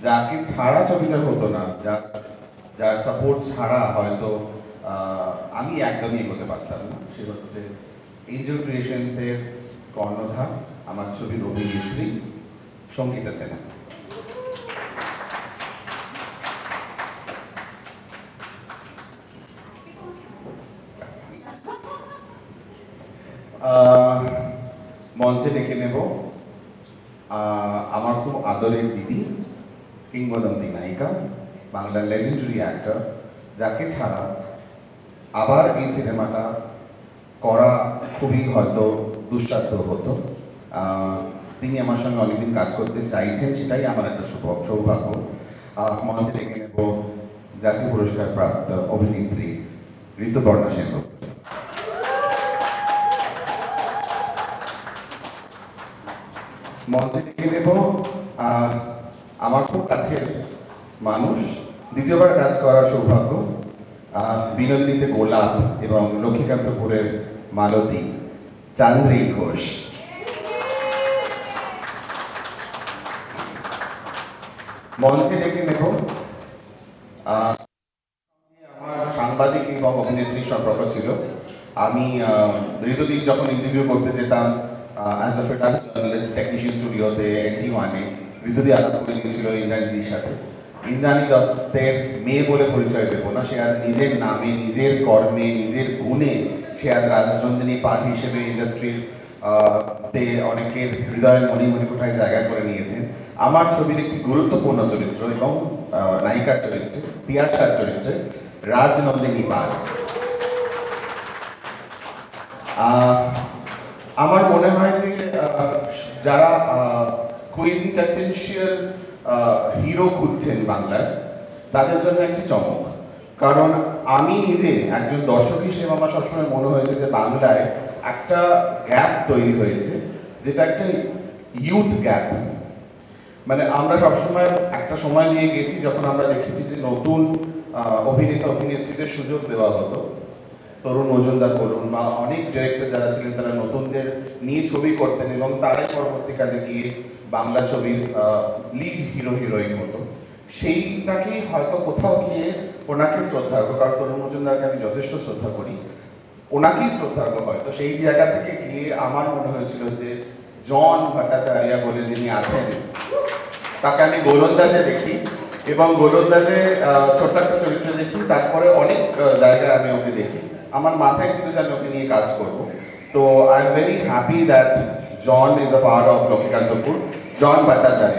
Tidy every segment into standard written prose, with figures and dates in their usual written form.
যাকে ছাড়া ছবিটা হতো না, যার সাপোর্ট ছাড়া হয়তো আমি একদমই এগোতে পারতাম না। সে হচ্ছে এঞ্জেল ক্রিয়েশনসের কর্ণধার, আমার ছবির অভিনেত্রী সঙ্গীতা সিনহা। মঞ্চে ডেকে নেব আমার খুব আদরের দিদি, কিংবদন্তি নায়িকা, বাংলার লেজেন্ডারি অ্যাক্টর, যাকে ছাড়া আবার এই সিনেমাটা করা খুবই হয়তো দুঃসাধ্য হতো। তিনি আমার সঙ্গে অনেকদিন কাজ করতে চাইছেন, সেটাই আমার একটা সৌভাগ্য। মঞ্চে ডেকে নেব জাতীয় পুরস্কার প্রাপ্ত অভিনেত্রী ঋতুপর্ণা সেনগুপ্ত। মঞ্চে ডেকে নেব আমার খুব কাছের মানুষ, দ্বিতীয়বার কাজ করার সৌভাগ্য, বিনোদিনীতে গোলাপ এবং লক্ষ্মীকান্তপুরের মালতী, চান্দ্রী ঘোষ। মঞ্চে ডেকে নেব আমার সাংবাদিক এবং অভিনেত্রীর সম্পর্ক ছিল। আমি ঋতুদিক যখন ইন্টারভিউ করতে যেতাম as a freelance journalist technician স্টুডিওতে NT1-এ, ঋতুদি আলাপ করে দিয়েছিল ইন্দ্রাণীদির সাথে। ইন্দ্রাণী দত্তের মেয়ে বলে পরিচয় দেবো না, সে আজ নিজের নামে, নিজের কর্মে, নিজের গুণে সে আজ রাজরঞ্জনী পাঠ হিসেবে ইন্ডাস্ট্রির তে অনেকের হৃদয়ের মণিমণিকোঠায় জায়গা করে নিয়েছেন। আমার ছবির একটি গুরুত্বপূর্ণ চরিত্র এবং নায়িকার চরিত্রে, তিয়াশার চরিত্রে রাজনন্দিনী পাল। আমার মনে হয় যে যারা কুইন্টেসেনশিয়াল হিরো খুঁজছেন বাংলায়, তাদের জন্য একটি চমক। কারণ আমি নিজে একজন দর্শক হিসেবে আমার সবসময় মনে হয়েছে যে বাংলায় একটা গ্যাপ তৈরি হয়েছে, যেটা একটা ইউথ গ্যাপ। মানে আমরা সবসময় একটা সময় নিয়ে গেছি যখন আমরা দেখেছি যে নতুন অভিনেতা অভিনেত্রীদের সুযোগ দেওয়া হতো। তরুণ মজুমদার বলুন বা অনেক ডিরেক্টর যারা ছিলেন, তারা নতুনদের নিয়ে ছবি করতেন এবং তারাই পরবর্তীকালে গিয়ে বাংলা ছবির লিড হিরো হিরোইন হতো। সেইটাকেই হয়তো কোথাও গিয়ে ওনাকে শ্রদ্ধা করবো, কারণ তরুণ মজুমদারকে আমি যথেষ্ট শ্রদ্ধা করি, ওনাকেই শ্রদ্ধা করবো হয়তো। সেই জায়গা থেকে গিয়ে আমার মনে হয়েছিল যে জন ভট্টাচার্য বলে যিনি আছেন, তাকে আমি গোলন্দাজে দেখি এবং গোলন্দাজে ছোট্ট একটা চরিত্র দেখি, তারপরে অনেক জায়গায় আমি ওকে দেখি। আমার মাথায় ছিল যে আমি ওকে নিয়ে কাজ করব। তো I am very happy that John is a part of Lakshmikantapur, John Bhattacharya.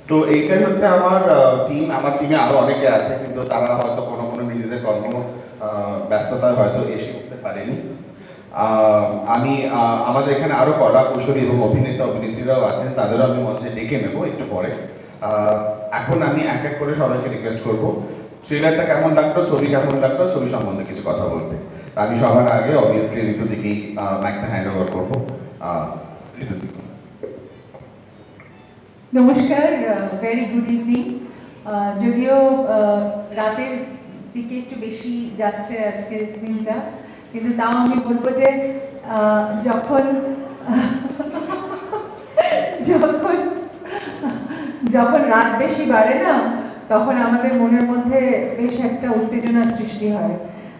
তো এইটাই হচ্ছে আমার টিম। আমার টিমে আরো অনেকে আছে, কিন্তু তারা হয়তো কোনো নিজেদের কর্ম ব্যস্ততায় হয়তো এসে উঠতে পারেনি। আমি আমাদের এখানে আরো কলা কুশলী এবং অভিনেতা অভিনেত্রীরাও আছেন, তাদেরও আমি মঞ্চে ডেকে নেব একটু পরে। এখন আমি এক এক করে সবাইকে রিকোয়েস্ট করব ট্রেলারটা কেমন লাগলো, ছবি কেমন লাগলো, ছবি সম্বন্ধে কিছু কথা বলতে। আমি সবার আগে অবভিয়াসলি ঋতুদিকেই মাইকটা হ্যান্ড ওভার করবো। ঋতুদি। নমস্কার, ভেরি গুড ইভিনিং। যদিও রাতের দিকে একটু বেশি যাচ্ছে আজকের দিনটা, কিন্তু তাও আমি বলবো যে যখন যখন যখন রাত বেশি বাড়ে না, তখন আমাদের মনের মধ্যে বেশ একটা উত্তেজনার সৃষ্টি হয়।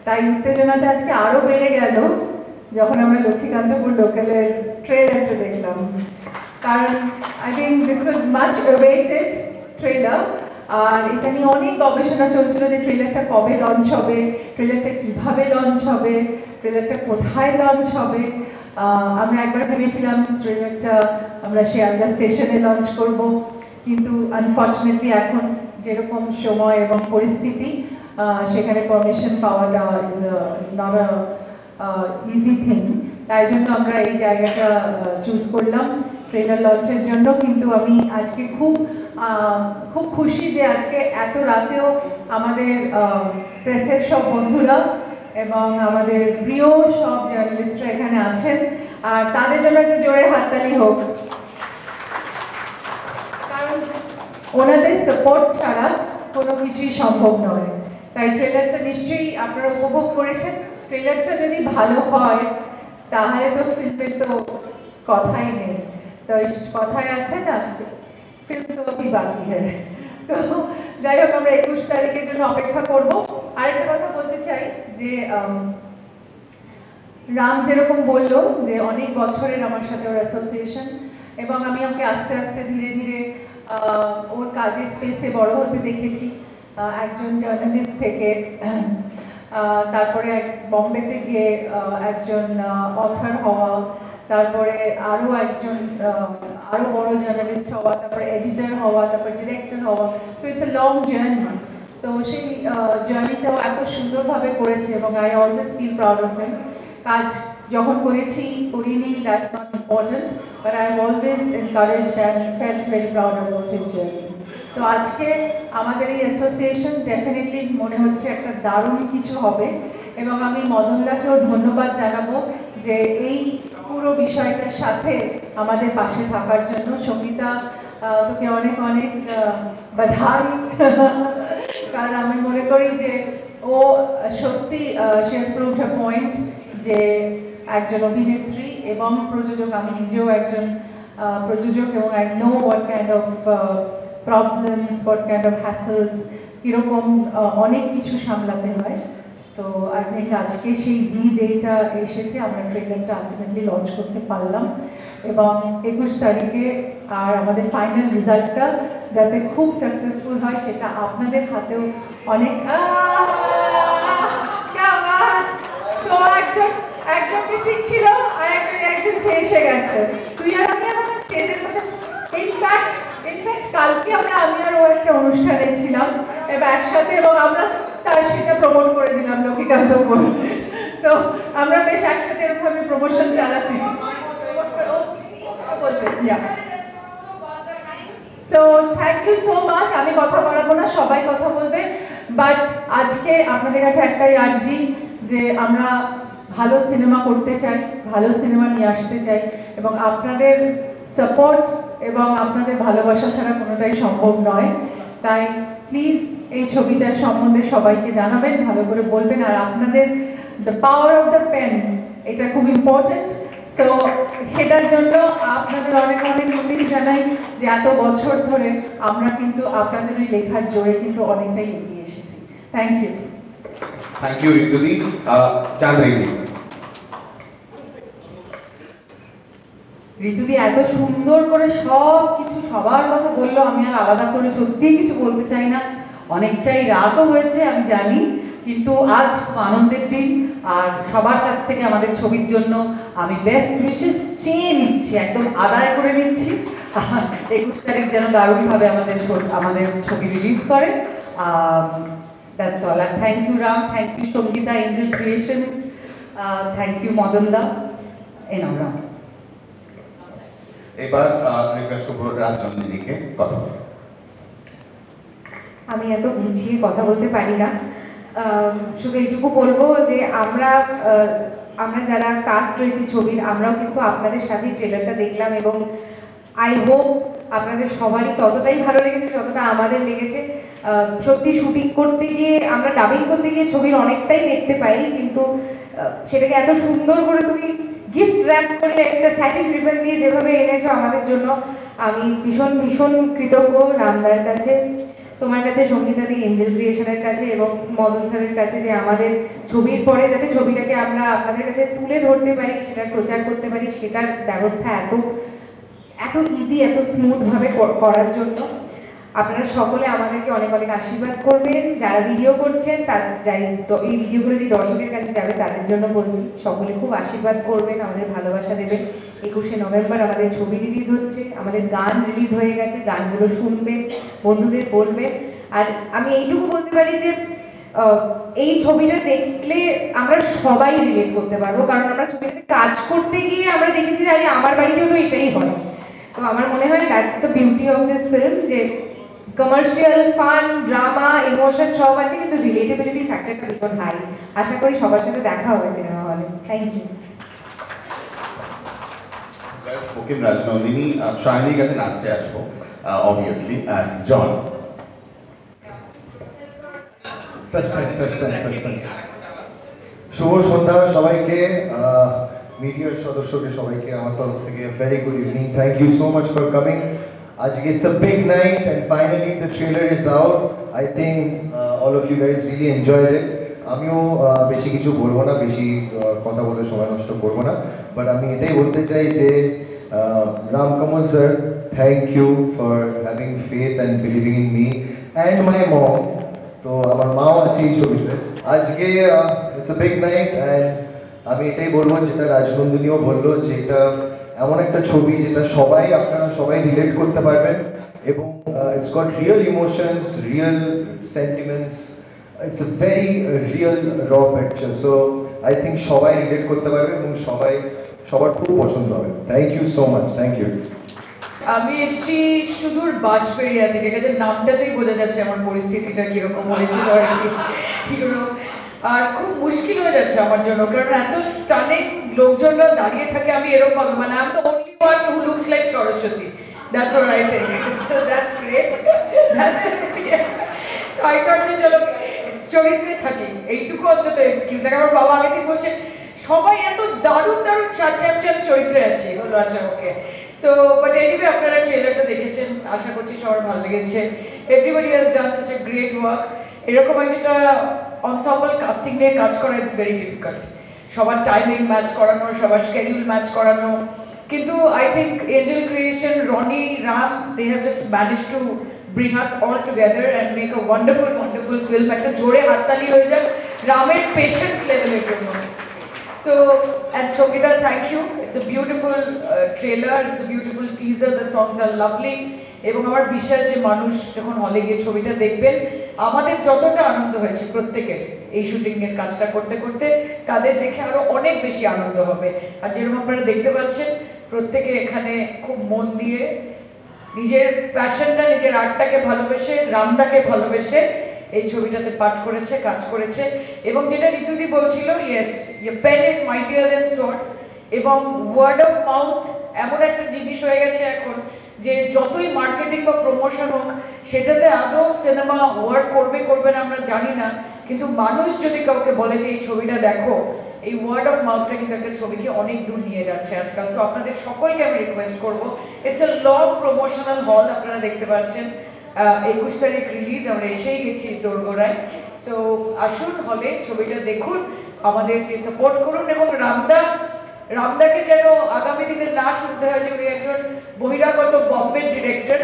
তাই উত্তেজনাটা আজকে আরো বেড়ে গেল যখন আমরা লক্ষ্মীকান্তপুর লোকালের ট্রেলারটা দেখলাম। কারণ I think this was much awaited trailer. আর এটা নিয়ে অনেক গবেষণা চলছিল যে ট্রেলারটা কবে লঞ্চ হবে, ট্রেলারটা কিভাবে লঞ্চ হবে, ট্রেলারটা কোথায় লঞ্চ হবে। আমরা একবার ভেবেছিলাম ট্রেলারটা আমরা শিয়ালদা স্টেশনে লঞ্চ করব, কিন্তু আনফর্চুনেটলি এখন যেরকম সময় এবং পরিস্থিতি, সেখানে পারমিশন পাওয়াটা is not a easy thing. তাই জন্য আমরা এই জায়গাটা চুজ করলাম ট্রেলার লঞ্চের জন্য। কিন্তু আমি আজকে খুব খুশি যে আজকে এত রাতেও আমাদের প্রেসের সব বন্ধুরা এবং আমাদের প্রিয় সব জার্নালিস্টরা এখানে আছেন, আর তাদের জন্য একটা জোরে হাততালি হোক, কারণ ওনাদের সাপোর্ট ছাড়া কোনো কিছুই সম্ভব নয়। তাই ট্রেলারটা নিশ্চয়ই আপনারা উপভোগ করেছেন। ট্রেলারটা যদি ভালো হয় তাহলে তো ফিল্মের তো কথাই নেই। তো কথায় আছে না, ফিল্ম তো অভি বাকি হ্যায়। তো যাই হোক, আমরা 21 তারিখের জন্য অপেক্ষা করব। আরেকটা কথা বলতে চাই যে রাম যেরকম বললো যে অনেক বছরের আমার সাথে ওর অ্যাসোসিয়েশন, এবং আমি ওকে আস্তে আস্তে ধীরে ধীরে ওর কাজের স্পেসে বড় হতে দেখেছি। একজন জার্নালিস্ট থেকে তারপরে বম্বেতে গিয়ে একজন অথর হওয়া, তারপরে আরো বড় জার্নালিস্ট হওয়া, তারপরে এডিটর হওয়া, তারপর ডিরেক্টর হওয়া। So it's a long journey. তো সেই জার্নিটাও এত সুন্দরভাবে করেছে এবং I always feel proud of him. কাজ যখন করিনি, that's not important, but I have always encouraged and felt very proud about his journey. তো আজকে আমাদের এই অ্যাসোসিয়েশন ডেফিনেটলি মনে হচ্ছে একটা দারুণ কিছু হবে, এবং আমি মদনদাকেও ধন্যবাদ জানাবো যে এই পুরো বিষয়টার সাথে আমাদের পাশে থাকার জন্য। সঙ্গীতা, তোকে অনেক অনেক বাধাই, কারণ আমি মনে করি যে ও সত্যি she has proved her point যে একজন অভিনেত্রী এবং প্রযোজক। আমি নিজেও একজন প্রযোজক, এবং I know what kind of problems, what kind of হ্যাসেলস, কীরকম অনেক কিছু সামলাতে হয়। তো আই থিঙ্ক আজকে সেই ডেটা এসেছে, আমরা ট্রেলারটা আলটিমেটলি লঞ্চ করতে পারলাম, এবং 21 তারিখে আর আমাদের ফাইনাল রেজাল্টটা যাতে খুব সাকসেসফুল হয় সেটা আপনাদের হাতেও অনেক। তো একজন মিসিং ছিল আর একজন এসে গেছে। তুই আর আমি আমার স্টেজের কাছে ইনফ্যাক্ট কালকে আমি আর ও একটা অনুষ্ঠানে ছিলাম এবং একসাথে, এবং আমরা তার সেটা প্রমোট করে দিলাম লক্ষ্মীকান্ত বোন। সো আমরা বেশ একসাথে এরকমভাবে প্রমোশন চালাচ্ছি। So thank you so much. আমি কথা বলাবো না, সবাই কথা বলবে, বাট আজকে আপনাদের কাছে একটাই আর্জি যে আমরা ভালো সিনেমা করতে চাই, ভালো সিনেমা নিয়ে আসতে চাই, এবং আপনাদের সাপোর্ট এবং আপনাদের ভালোবাসা ছাড়া কোনোটাই সম্ভব নয়। তাই প্লিজ এই ছবিটার সম্বন্ধে সবাইকে জানাবেন, ভালো করে বলবেন, আর আপনাদের the power of the pen, এটা খুব ইম্পর্টেন্ট। সো সেটার জন্য আপনাদের অনেক অনেক নোটিশ জানাই যে এত বছর ধরে আমরা কিন্তু আপনাদের ওই লেখার জোরে কিন্তু অনেকটাই এগিয়ে এসেছি। Thank you. থ্যাংক ইউ ঋতুদি। চাঁদ্রিদি, ঋতুদি এত সুন্দর করে সব কিছু সবার কথা বললো, আমি আর আলাদা করে সত্যিই কিছু বলতে চাই না। অনেকটাই রাতও হয়েছে আমি জানি, কিন্তু আজ খুব আনন্দের দিন, আর সবার কাছ থেকে আমাদের ছবির জন্য আমি বেস্ট উইশেস চেয়ে নিচ্ছি, একদম আদায় করে নিচ্ছি। 21 তারিখ যেন দারুণভাবে আমাদের ছবি রিলিজ করে। That's all. আর thank you Ram, thank you Sangeeta, Angel Creations, thank you মদনদা। এনাও রাম। এবার রিকোয়েস্ট করব রাজনন্দিনীকে কথা বলতে। আমি এত গুছিয়ে কথা বলতে পারি না, শুধু এইটুকু বলবো যে আমরা যারা কাস্ট রয়েছি ছবির, আমরাও কিন্তু আপনাদের সাথে ট্রেলারটা দেখলাম, এবং আই হোপ আপনাদের সবারই ততটাই ভালো লেগেছে যতটা আমাদের লেগেছে। সত্যি শুটিং করতে গিয়ে, আমরা ডাবিং করতে গিয়ে ছবির অনেকটাই দেখতে পাই, কিন্তু সেটাকে এত সুন্দর করে তুমি গিফট র্যাপ করে একটা স্যাটিন রিবন দিয়ে যেভাবে এনেছো আমাদের জন্য, আমি ভীষণ ভীষণ কৃতজ্ঞ রামদার কাছে, তোমার কাছে, সঙ্গীতাদি, এঞ্জেল ক্রিয়েশনের কাছে এবং মদন স্যারের কাছে, যে আমাদের ছবির পরে যাতে ছবিটাকে আমরা আপনাদের কাছে তুলে ধরতে পারি, সেটার প্রচার করতে পারি, সেটার ব্যবস্থা এত ইজি, এত স্মুথভাবে করার জন্য। আপনারা সকলে আমাদেরকে অনেক অনেক আশীর্বাদ করবেন, যারা ভিডিও করছেন এই ভিডিওগুলো যে দর্শকের কাছে যাবে তাদের জন্য বলছি, সকলে খুব আশীর্বাদ করবেন, আমাদের ভালোবাসা দেবেন। 21শে নভেম্বর আমাদের ছবি রিলিজ হচ্ছে, আমাদের গান রিলিজ হয়ে গেছে, গানগুলো শুনবেন, বন্ধুদের বলবেন। আর আমি এইটুকু বলতে পারি যে এই ছবিটা দেখলে আমরা সবাই রিলেট করতে পারবো, কারণ আমরা ছবিটাতে কাজ করতে গিয়ে আমরা দেখেছি যে আরে আমার বাড়িতেও তো এটাই হয়। তো আমার মনে হয় that's the beauty of this film, যে কমার্শিয়াল, ফান, ড্রামা, ইমোশন সব আছে, কিন্তু রিলেটেবিলিটি ফ্যাক্টরটা ভীষণ হাই। আশা করি সবার সাথে দেখা হবে সিনেমা হলে। Thank you. ওকে রাজনন্দিনী, শাইনির কাছে লাস্টে আসবো অবভিয়াসলি। আর জন, সাসপেন্স। শুভ সন্ধ্যা সবাইকে। মিডিয়ার সদস্যকে সবাইকে আমার তরফ থেকে very good evening, thank you so much for coming. আজকে it's a big night and finally the trailer is out. I think all of you guys really enjoyed it. আমিও বেশি কিছু বলবো না, বেশি কথা বলে সময় নষ্ট করবো না, বাট আমি এটাই বলতে চাই যে Ramkamal sir, thank you for having faith and believing in me and my mom. তো আমার মাও আছে এই ছবিতে। আজকে it's a big night and আমি এটাই বলবো যেটা রাজনন্দিনীও বললো, যে এটা এমন একটা ছবি যেটা আপনারা সবাই রিলেট করতে পারবেন এবং it's got real emotions, real sentiments, it's a very real raw picture. So I think সবাই রিলেট করতে পারবে এবং সবার খুব পছন্দ হবে। Thank you so much, thank you. আমি এসছি সুদূর বাঁশবেড়িয়া থেকে, কাজে নামটাতেই বোঝা যাচ্ছে আমার পরিস্থিতিটা কিরকম হয়েছিল আর কি। আর খুব মুশকিল হয়ে যাচ্ছে আমার জন্য, কারণ এত স্টানিং লোকজনরা দাঁড়িয়ে থাকে। আমি এরকম মানে I am the only one who looks like Saraswati, that's what I think. So that's great, that's so I thought যে চলো চরিত্রে থাকি, এইটুকু অন্তত এক্সকিউজ। আমার বাবা আগে থেকে বলছে সবাই এত দারুণ দারুণ সাজছে, আমি চরিত্রে আছি। হলো আচ্ছা ওকে। সো বাট এনিওয়ে আপনারা ট্রেলারটা দেখেছেন, আশা করছি সবার ভালো লেগেছে। Everybody has done such a great work. এরকম যেটা অনসাম্বল কাস্টিং নিয়ে কাজ করা ইটস ভেরি ডিফিকাল্ট। সবার টাইমিং ম্যাচ করানো, সবার স্কেডিউল ম্যাচ করানো, কিন্তু I think Angel Creation, Roni, Ram, they have just manage to bring us all together and make a wonderful, wonderful film. একটা জোরে হাততালি হয়ে যাক রামের পেশেন্স লেভেলের জন্য। So, and Chokida, thank you. It's a beautiful trailer, it's a beautiful teaser, the songs are lovely. এবং আমার বিশ্বাস যে মানুষ যখন হলে গিয়ে ছবিটা দেখবেন, আমাদের যতটা আনন্দ হয়েছে প্রত্যেকের এই শুটিং এর কাজটা করতে করতে, তাদের দেখে আরো অনেক বেশি আনন্দ হবে। আর যেরকম আপনারা দেখতে পাচ্ছেন প্রত্যেকে এখানে খুব মন দিয়ে নিজের প্যাশনটা, নিজের আর্টটাকে ভালোবেসে, রামদাকে ভালোবেসে এই ছবিটাতে পাঠ করেছে, কাজ করেছে। এবং যেটা ঋতুদি বলছিল, yes, pen is mightier than sword, এবং ওয়ার্ড অফ মাউথ এমন একটা জিনিস হয়ে গেছে এখন যে যতই মার্কেটিং বা প্রমোশন হোক, সেটাতে আদৌ সিনেমা ওয়ার্ক করবে না আমরা জানি না, কিন্তু মানুষ যদি কাউকে বলে যে এই ছবিটা দেখো, এই ওয়ার্ড অফ মাউথটা কিন্তু একটা ছবিকে অনেক দূর নিয়ে যাচ্ছে আজকাল। সো আপনাদের সকলকে আমি রিকোয়েস্ট করবো, ইটস এ লং প্রমোশনাল হল, আপনারা দেখতে পাচ্ছেন 21 তারিখ রিলিজ, আমরা এসেই গেছি দোরগোড়ায়। সো আসুন হলে ছবিটা দেখুন, আমাদেরকে সাপোর্ট করুন, এবং রামদাকে যেন আগামী দিনে না শুনতে হয় যে উনি একজন বহিরাগত বম্বের ডিরেক্টর,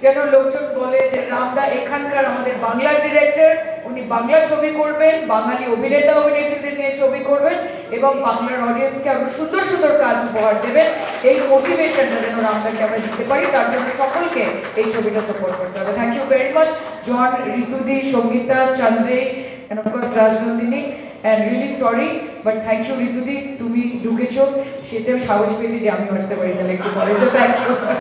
যেন লোকজন বলে যে রামদা এখানকার আমাদের বাংলার ডিরেক্টর, উনি বাংলা ছবি করবেন, বাঙালি অভিনেতা অভিনেত্রীদের নিয়ে ছবি করবেন এবং বাংলার অডিয়েন্সকে আরো সুন্দর সুন্দর কাজ উপহার দেবেন। এই মোটিভেশনটা যেন রামদাকে আমরা দিতে পারি, তার জন্য সকলকে এই ছবিটা সাপোর্ট করতে হবে। Thank you very much John, ঋতুদি, সঙ্গীতা, চন্দ্রেই, and of course Rajnandini, and really sorry but thank you ঋতুদি, তুমি ঢুকেছো, সেটা আমি সাহস পেয়েছি যে আমি আসতে পারি, তাহলে একটু পরে। So thank you.